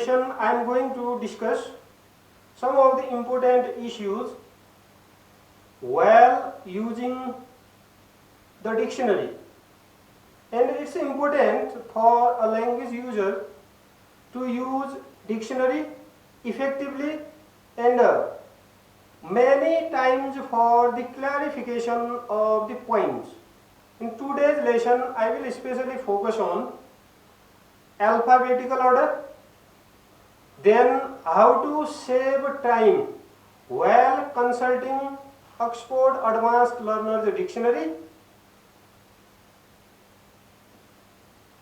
session I am going to discuss some of the important issues while using the dictionary, and it's important for a language user to use dictionary effectively and many times for the clarification of the points. In today's lesson I will especially focus on alphabetical order, then how to save time while consulting Oxford Advanced Learners Dictionary.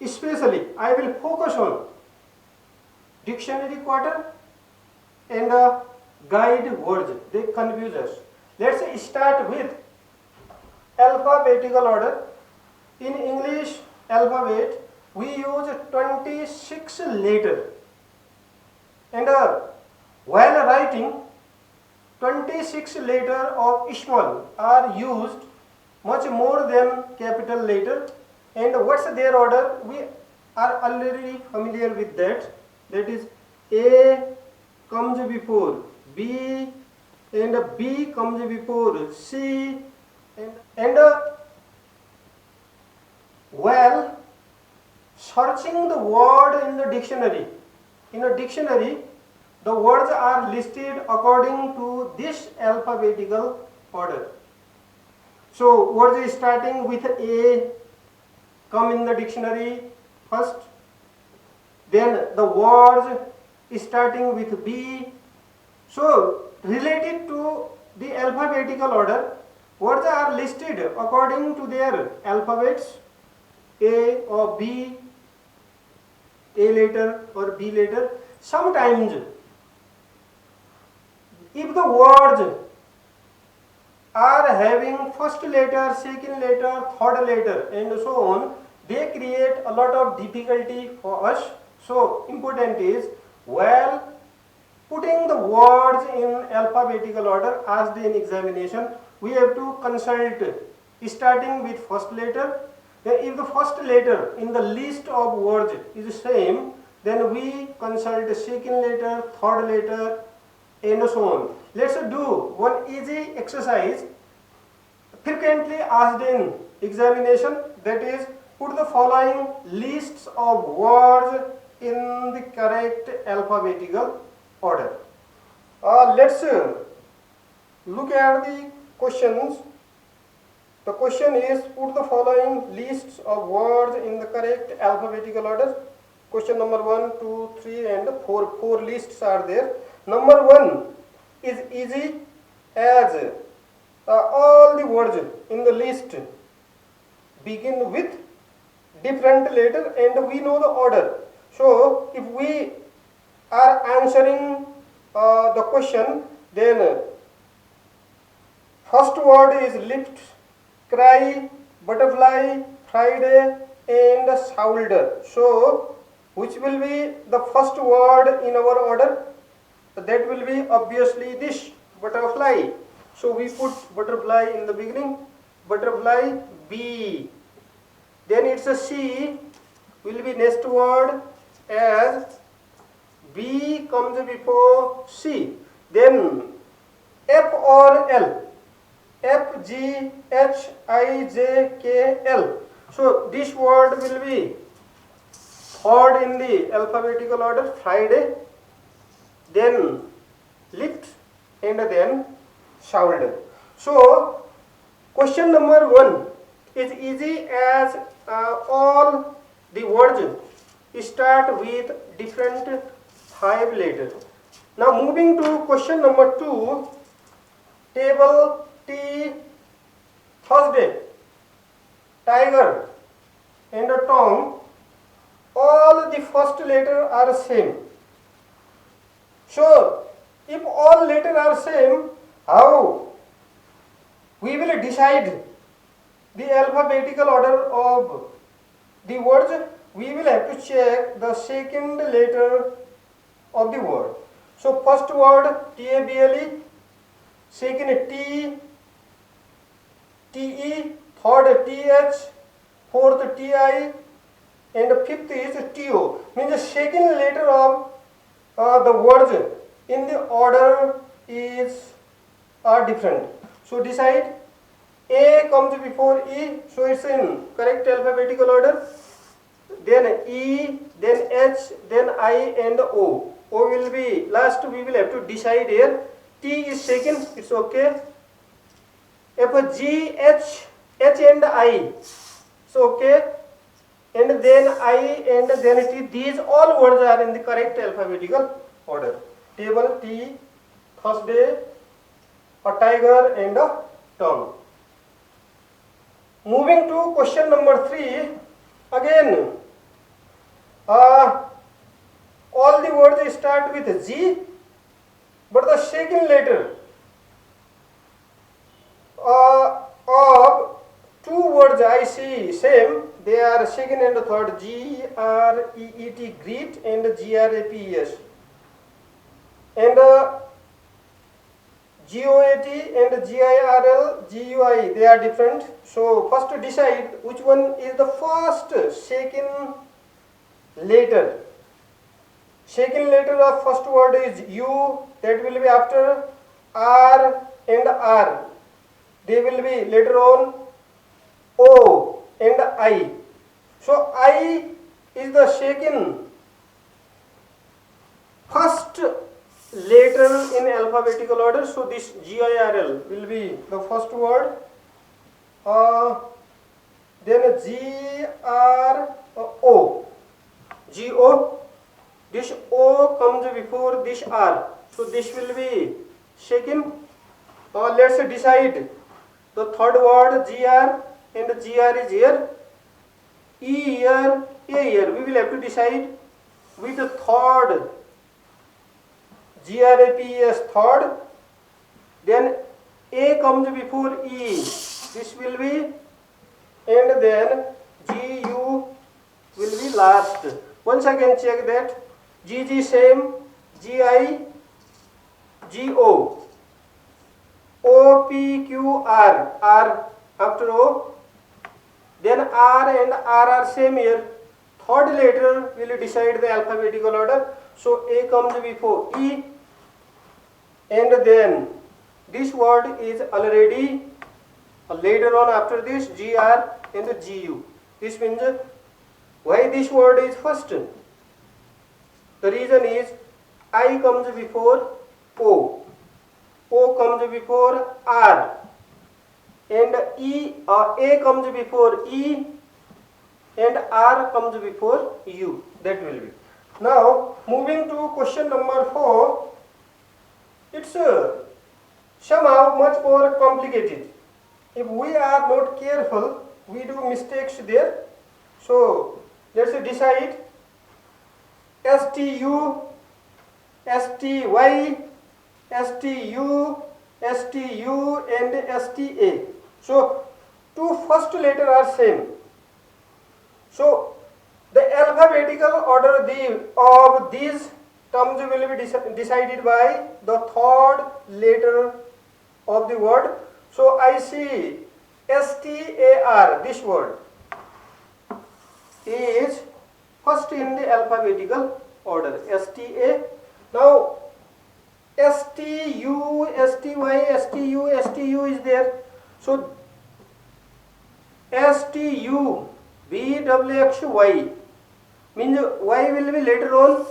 Especially I will focus on dictionary quarter and guide words. They confuse us. Let's start with alphabetical order. In English alphabet we use 26 letters, and while writing 26 letters of small are used much more than capital letter. And what's their order? We are already familiar with that. That is, A comes before B and B comes before C, and while searching the word in the dictionary, in a dictionary the words are listed according to this alphabetical order. So words starting with A come in the dictionary first, then the words starting with B. So related to the alphabetical order, words are listed according to their alphabets, A or B, A letter or B letter. Sometimes if the words are having first letter, second letter, third letter and so on, they create a lot of difficulty for us. So important is, while putting the words in alphabetical order asked in examination, we have to consult starting with first letter. Then if the first letter in the list of words is same, then we consult the second letter, third letter and so on. Let's do one easy exercise frequently asked in examination, that is, put the following lists of words in the correct alphabetical order. Let's look at the questions. The question is, put the following lists of words in the correct alphabetical order. Question number 1, 2, 3 and 4. 4 lists are there. Number 1 is easy, as all the words in the list begin with different letter and we know the order. So if we are answering the question, then first word is lift, cry, butterfly, Friday and shoulder. So which will be the first word in our order? That will be obviously this, butterfly. So we put butterfly in the beginning, butterfly, B. Then it's a C, will be next word, as B comes before C. Then F or L, F, G, H, I, J, K, L. So this word will be third in the alphabetical order, Friday, then lift and then shoulder. So question number 1 is easy, as all the words start with different 5 letters. Now moving to question number 2, table, T, Thursday, tiger and a tongue, all the first letter are same. So if all letters are same, how we will decide the alphabetical order of the words? We will have to check the second letter of the word. So first word TABLE, second T, TE, third TH, fourth TI and fifth is TO. Means the second letter of the words in the order is are different. So decide. A comes before E, so it's in correct alphabetical order. Then E, then H, then I and O. O will be last. We will have to decide here. T is second. It's okay. If G, H, H and I, so okay. And then I and then T. These all words are in the correct alphabetical order. Table, T, Thursday, a tiger and a tongue. Moving to question number 3, again all the words start with G, but the second letter of two words I see same, they are second and third, G-R-E-E-T, greet, and G-R-A-P-E-S, and G-O-A-T and G-I-R-L, G-U-I, they are different. So first decide which one is the first second letter. Second letter of first word is U, that will be after R and R. They will be later on O and I. So I is the second first letter in alphabetical order. So this G-I-R-L will be the first word. Then G-R-O. G-O. This O comes before this R. So this will be second. Let's decide the third word, G-R, and G-R is here. E here, A here. We will have to decide with the third. G-R-A-P-E-S, third. Then A comes before E. This will be, and then G-U will be last. Once again check that. G-G same, G-I, G-O. O-P-Q-R, R after O. Then R and R are same here. Third letter will decide the alphabetical order. So A comes before E, and then this word is already later on after this GR and GU. This means why this word is first? The reason is I comes before O. O comes before R, and A comes before E, and R comes before U. That will be. Now moving to question number 4, it's somehow much more complicated. If we are not careful, we do mistakes there. So let's decide. STU, STY, STU, STU and STA. So two first letters are same. So the alphabetical order of these terms will be decided by the third letter of the word. So I see STAR, this word is first in the alphabetical order. STA. Now STU, STY, STU, STU is there. So STU, BWXY means Y will be later on.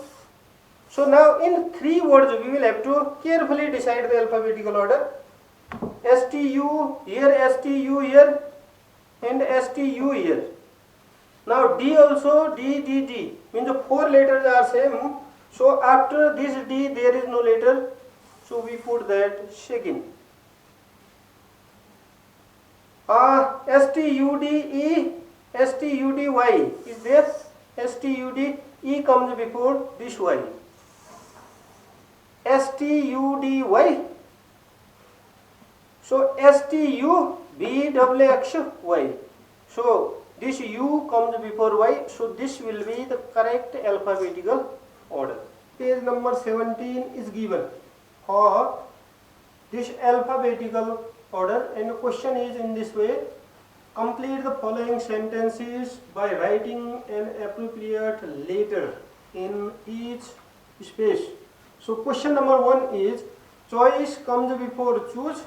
So now in three words we will have to carefully decide the alphabetical order. STU here, STU here, and STU here. Now D also, D, D, D means the four letters are same. So after this D there is no letter. So we put that second. STUDE, STUDY is there. STUD, E comes before this Y. STUDY. So STUBWXY. So this U comes before Y. So this will be the correct alphabetical order. Page number 17 is given for this alphabetical order, and the question is in this way. Complete the following sentences by writing an appropriate letter in each space. So question number 1 is choice comes before choose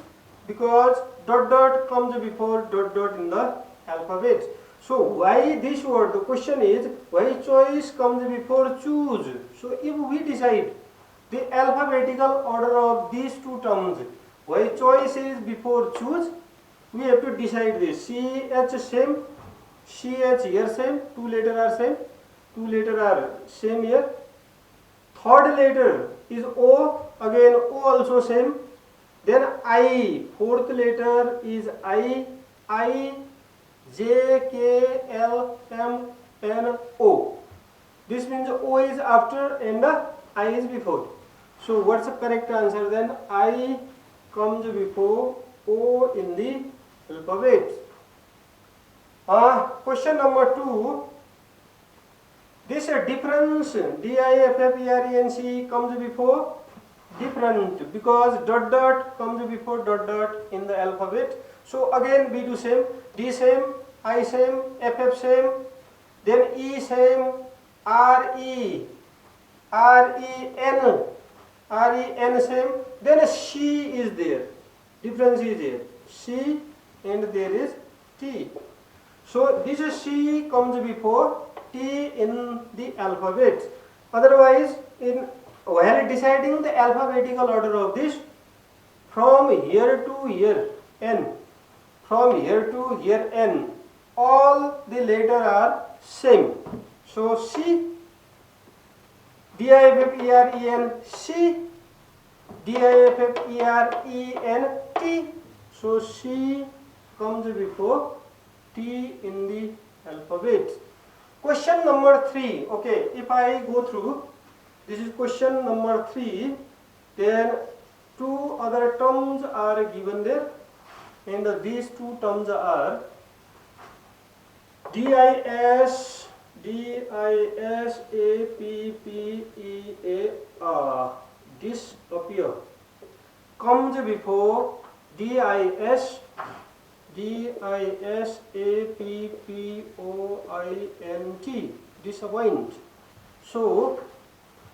because dot dot comes before dot dot in the alphabet. So why this word? The question is why choice comes before choose. So if we decide the alphabetical order of these two terms, why choice is before choose, we have to decide this. CH same, CH here same, two letter are same, two letter are same here. Third letter is O, again O also same. Then I, fourth letter is I, J, K, L, M, N, O. This means O is after and I is before. So what's the correct answer then? I comes before O in the alphabet. Question number 2. This difference, D-I-F-F-E-R-E-N-C comes before different because dot dot comes before dot dot in the alphabet. So again B do same, D same, I same, F same, then E same, R-E-N same, then C is there, difference is there, C and there is T. So this C comes before T in the alphabet. Otherwise, while deciding the alphabetical order of this, from here to here N, from here to here N, all the letters are same. So C, D-I-F-F-E-R-E-N, C, D-I-F-F-E-R-E-N, T. So C comes before T in the alphabet. Question number 3. Okay, if I go through, this is question number 3. Then two other terms are given there, and these two terms are DISAPPEAR. Disappear comes before DISAPPOINT, disappoint. So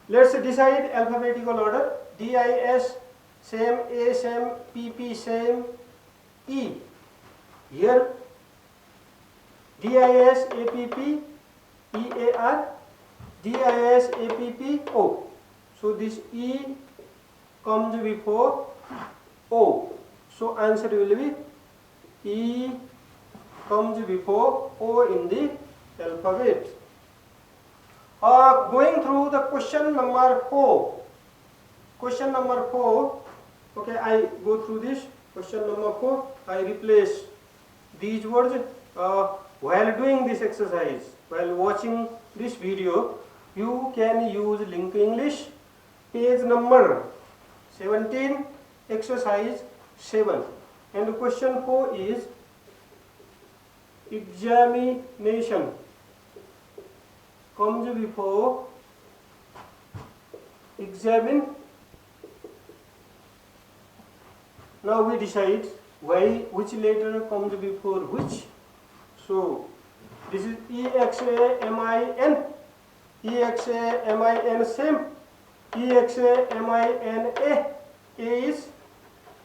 let's decide alphabetical order. DIS same, A same, PP same, E. Here DISAPPEAR, DISAPPO. So this E comes before O. So answer will be E comes before O in the alphabet. Going through the question number 4. Question number 4. Okay, I go through this. Question number 4. I replace these words. While doing this exercise, while watching this video, you can use Link English, page number 17, exercise 7. And question 4 is examination comes before examine. Now we decide which letter comes before which. So this is EXAMIN, EXAMIN same, EXAMINA.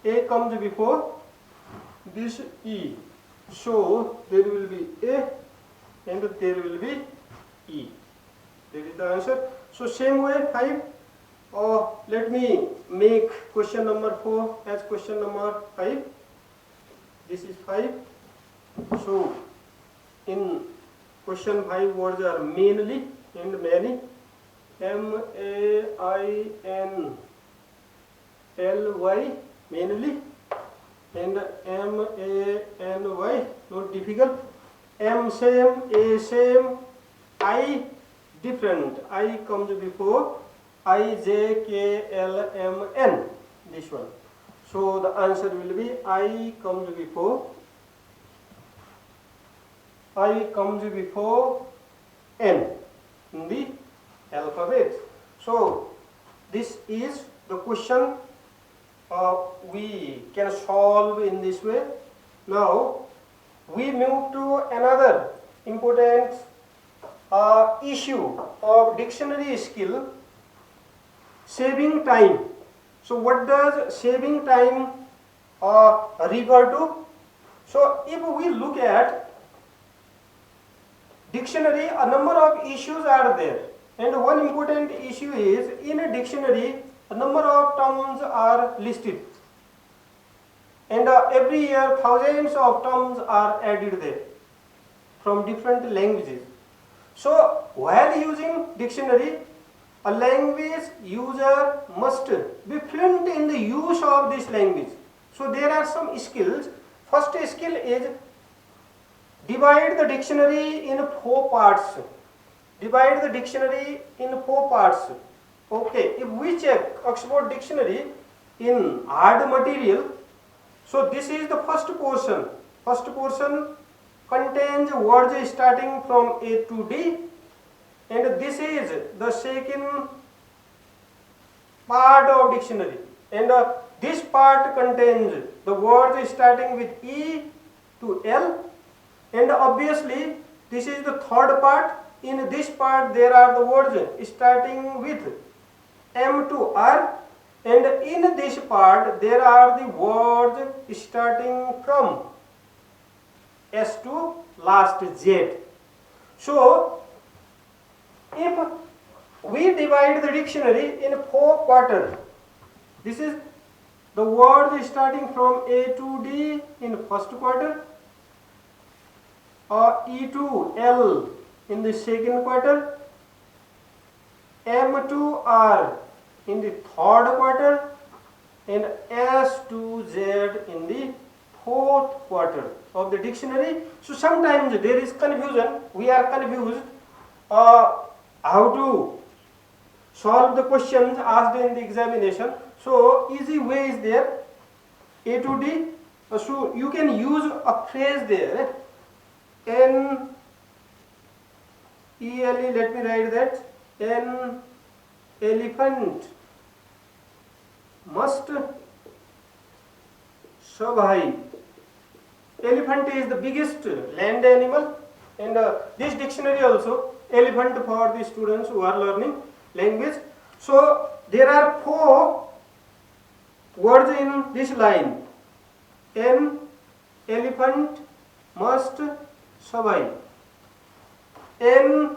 A comes before this E. So there will be A and there will be E. That is the answer. So same way 5. Let me make question number 4 as question number 5. This is 5. So in question 5 words are mainly and many. MAINLY, mainly, and MANY, not difficult. M same, A same, I different. I comes before IJKLMN, this one. So the answer will be I comes before N in the alphabet. So this is the question we can solve in this way. Now we move to another important issue of dictionary skill. Saving time. So what does saving time refer to? So if we look at dictionary, a number of issues are there, and one important issue is in a dictionary a number of terms are listed, and every year thousands of terms are added there from different languages. So while using dictionary, a language user must be fluent in the use of this language. So there are some skills. First skill is divide the dictionary in 4 parts. Divide the dictionary in 4 parts. Okay, if we check Oxford Dictionary in hard material, so this is the first portion. First portion contains words starting from A to D, and this is the second part of dictionary, and this part contains the words starting with E to L, and obviously this is the third part. In this part there are the words starting with M to R, and in this part there are the words starting from S to last Z. So if we divide the dictionary in 4 quarters, this is the words starting from A to D in first quarter, E to L in the second quarter, M to R in the third quarter, and S to Z in the fourth quarter of the dictionary. So sometimes there is confusion. We are confused how to solve the questions asked in the examination. So easy way is there, A to D. So you can use a phrase there, N E L E, let me write that, an elephant must survive. Elephant is the biggest land animal, and this dictionary also elephant for the students who are learning language. So there are 4 words in this line. An elephant must survive. An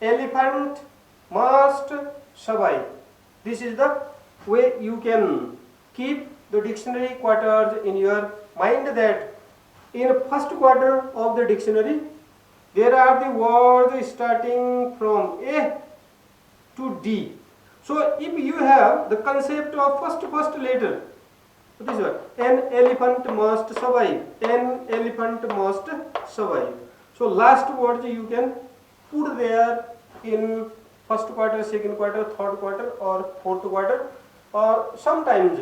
elephant must survive. This is the way you can keep the dictionary quarters in your mind, that in first quarter of the dictionary there are the words starting from A to D. So if you have the concept of first letter, this one, an elephant must survive, an elephant must survive. So last words you can put there in first quarter, second quarter, third quarter, or fourth quarter. Or sometimes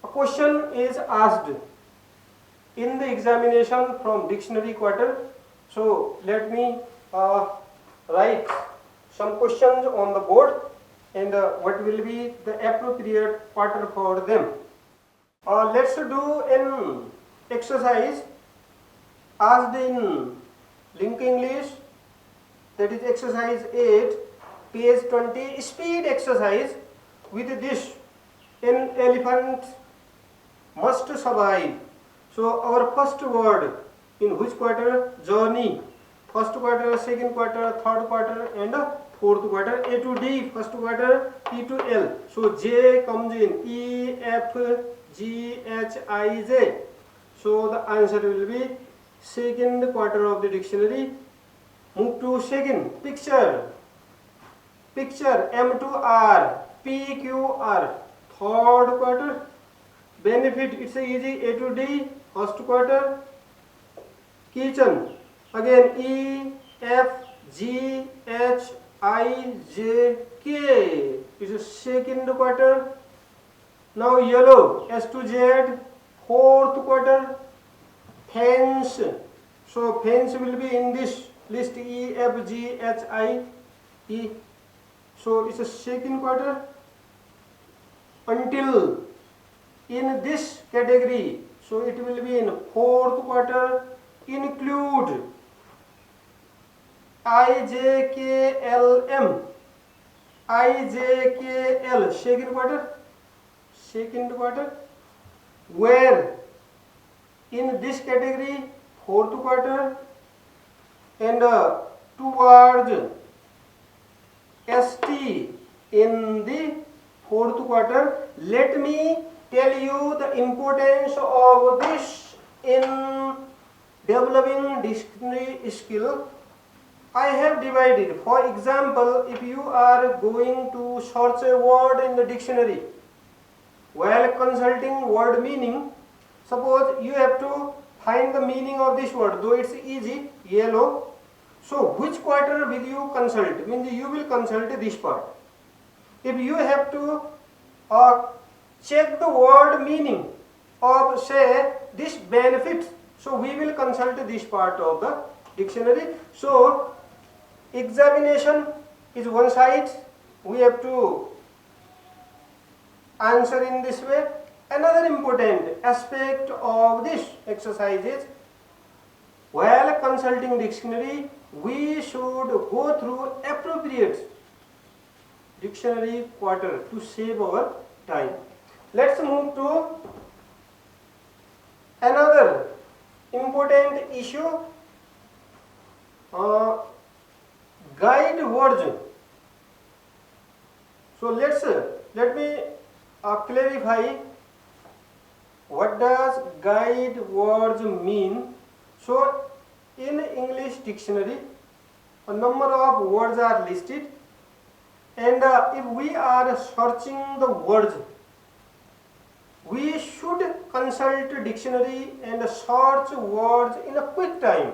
a question is asked in the examination from dictionary quarter. So let me write some questions on the board, and what will be the appropriate quarter for them. Let's do an exercise asked in Link English, that is exercise 8, page 20, speed exercise with this, an elephant must survive. So our first word in which quarter? Journey. First quarter, second quarter, third quarter, and fourth quarter. A to D, first quarter, E to L. So J comes in, E, F, G, H, I, J. So the answer will be second quarter of the dictionary. Move to second. Picture. Picture, M to R, P, Q, R. Third quarter. Benefit, it's easy, A to D, first quarter. Kitchen, again E, F, G, H, I, J, K. It's a second quarter. Now yellow, S to Z, fourth quarter. Fence, so fence will be in this list, E, F, G, H, I, E. So it's a second quarter. Until, in this category, so it will be in fourth quarter. Include, I, J, K, L, M. IJKL, second quarter. Where? In this category, fourth quarter. And towards ST in the fourth quarter. Let me tell you the importance of this in developing dictionary skill. I have divided. For example, if you are going to search a word in the dictionary, while consulting word meaning, suppose you have to find the meaning of this word, though it's easy, yellow. So which quarter will you consult? Means you will consult this part. If you have to check the word meaning of, say, this benefits, so we will consult this part of the dictionary. So examination is one side, we have to answer in this way. Another important aspect of this exercise is, while consulting dictionary, we should go through appropriate dictionary quarter to save our time. Let's move to another important issue, guide words. So let me clarify what does guide words mean. So in English dictionary, a number of words are listed, and if we are searching the words, we should consult dictionary and search words in a quick time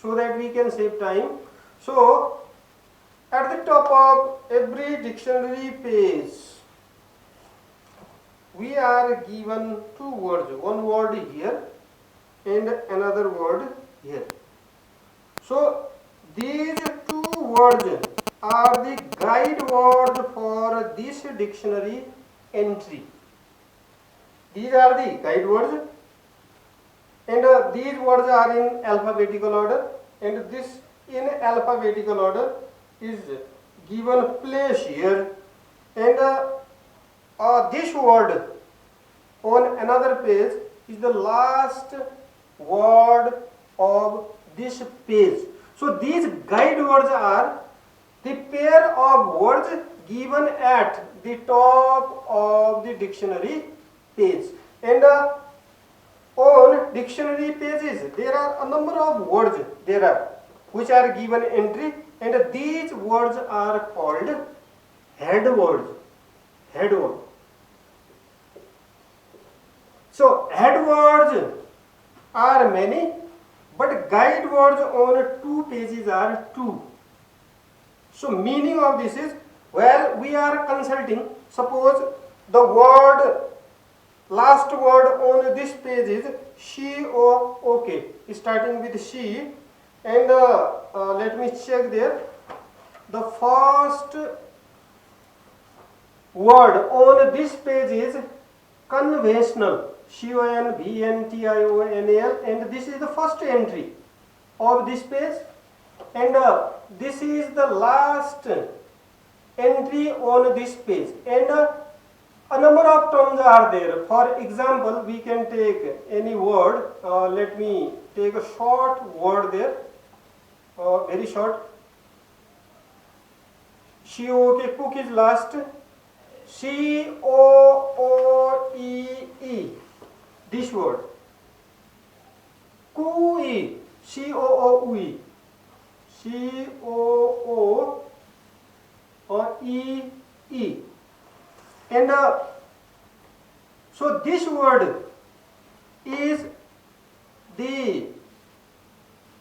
so that we can save time. So at the top of every dictionary page, we are given two words, one word here and another word here. So these two words are the guide words for this dictionary entry. These are the guide words, and these words are in alphabetical order, and this in alphabetical order is given place here, and this word on another page is the last word of this page. So these guide words are the pair of words given at the top of the dictionary page. And on dictionary pages there are a number of words which are given entry, and these words are called head words. So head words are many, but guide words on two pages are two. So meaning of this is, well, we are consulting, suppose the word, last word on this page is she-o-ok, starting with she, and let me check there. The first word on this page is conventional, conventional, and this is the first entry of this page, and this is the last entry on this page, and a number of terms are there. For example, we can take any word. Let me take a short word there, very short. C-O-K, cook is last. C-O-O-E-E, this word. Coo-E, C-O-O-E, C-O-O-E-E. And so this word is the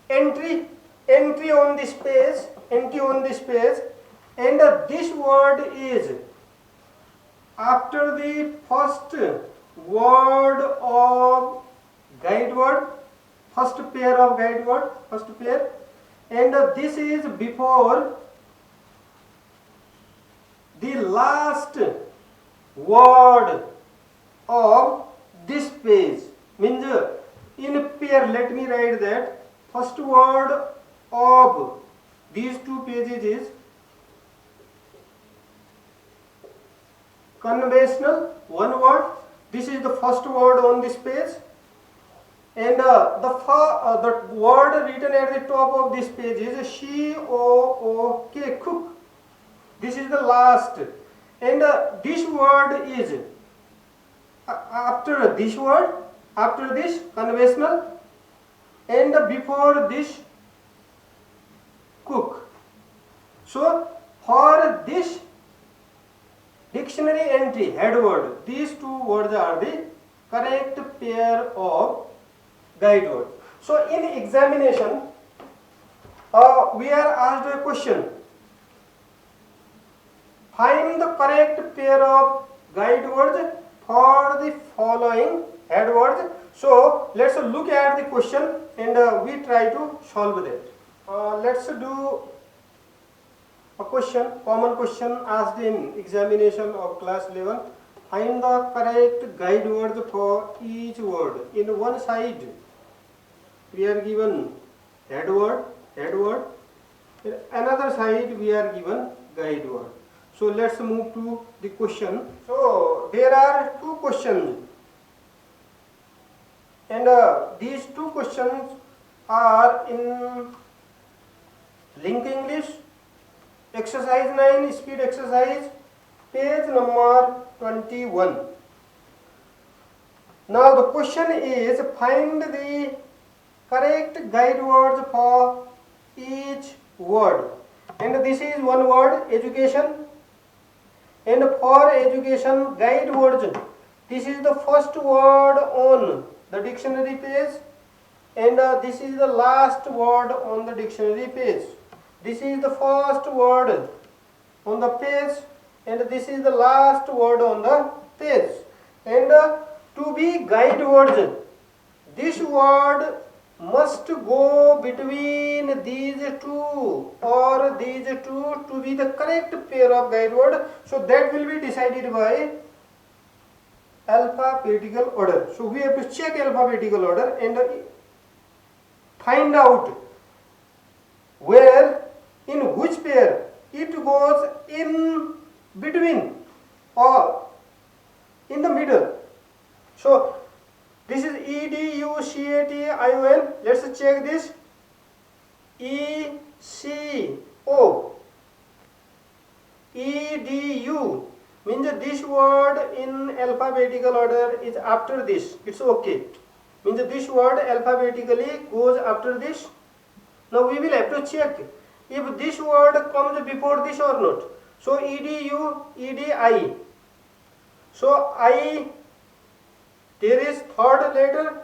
entry on this page, and this word is after the first word of guide word, first pair of guide word, and this is before the last word of this page. Means in pair, let me write that first word of these two pages is conventional, one word. This is the first word on this page, and the word written at the top of this page is C-O-O-K, cook. This is the last, and this word is after this word, after this conventional, and before this cook. So for this dictionary entry head word, these two words are the correct pair of guide word. So in examination, we are asked a question. Find the correct pair of guide words for the following head words. So let's look at the question and we try to solve that. Let's do a question, common question asked in examination of class 11. Find the correct guide words for each word. In one side we are given head word. In another side we are given guide word. So let's move to the question. So there are two questions, and these two questions are in Link English, exercise 9, speed exercise, page number 21. Now the question is, find the correct guide words for each word. And this is one word, education. And for education, guide words, this is the first word on the dictionary page, and this is the last word on the dictionary page. This is the first word on the page, and this is the last word on the page. And to be guide words, this word must go between these two or these two to be the correct pair of guide word. So that will be decided by alphabetical order. So we have to check alphabetical order and find out where, in which pair it goes in between or in the middle. So this is education. Let's check this. ECO. EDU means this word in alphabetical order is after this. It's okay. Means this word alphabetically goes after this. Now we will have to check if this word comes before this or not. So EDU, EDI. So I, there is third letter,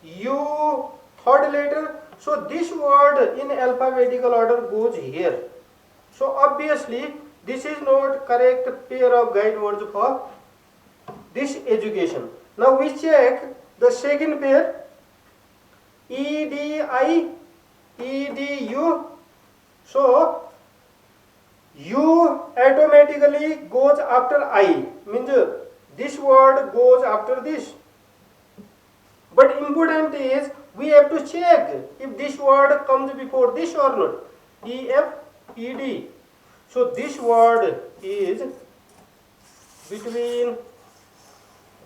U third letter. So this word in alphabetical order goes here. So obviously this is not correct pair of guide words for this education. Now we check the second pair, EDI, EDU. So U automatically goes after I, means this word goes after this. But important is we have to check if this word comes before this or not. EF, ED. So this word is between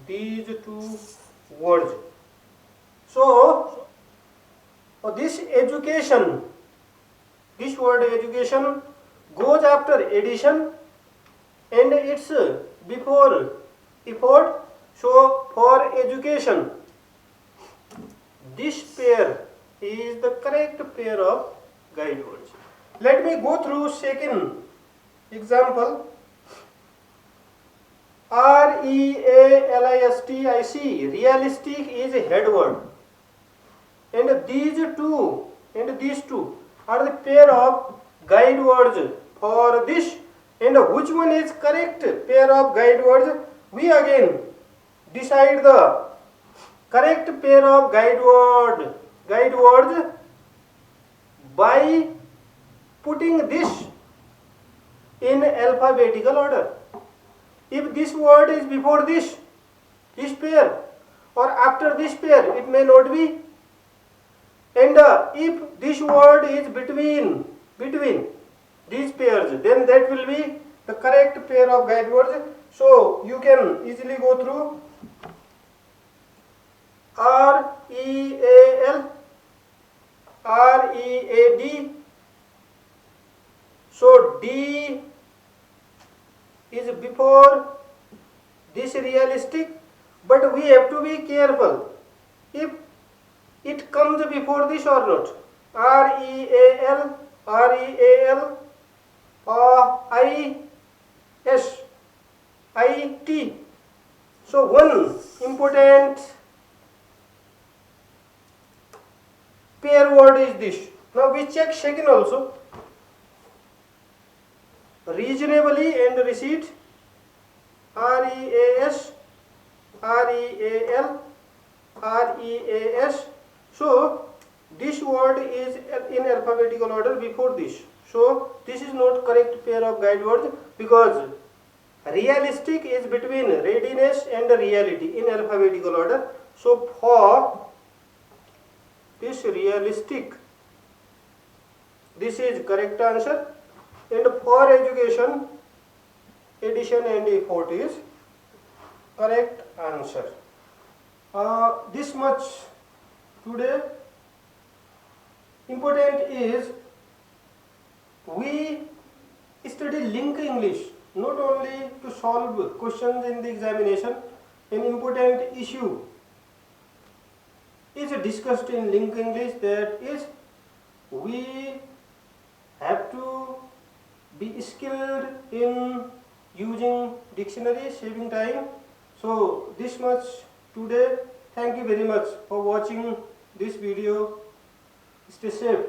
these two words. So this education, this word education goes after addition and it's before effort. So for education, this pair is the correct pair of guide words. Let me go through second example. REALISTIC, realistic is a head word, and these two and these two are the pair of guide words for this. And which one is correct pair of guide words? We again decide the correct pair of guide words by putting this in alphabetical order. If this word is before this pair, or after this pair, it may not be. And if this word is between these pairs, then that will be the correct pair of guide words. So you can easily go through REAL, READ. So D is before this realistic, but we have to be careful if it comes before this or not. REAL, REAL, ISIT. So one important pair word is this. Now we check second also. Reasonably and receipt. REAS, REAL, REAS. So this word is in alphabetical order before this. So this is not correct pair of guide words, because realistic is between readiness and reality in alphabetical order. So for this realistic, this is correct answer, and for education, addition and effort is correct answer. This much today. Important is we study link English not only to solve questions in the examination. An important issue is discussed in link English, that is we have to be skilled in using dictionary, saving time. So this much today. Thank you very much for watching this video. Stay safe.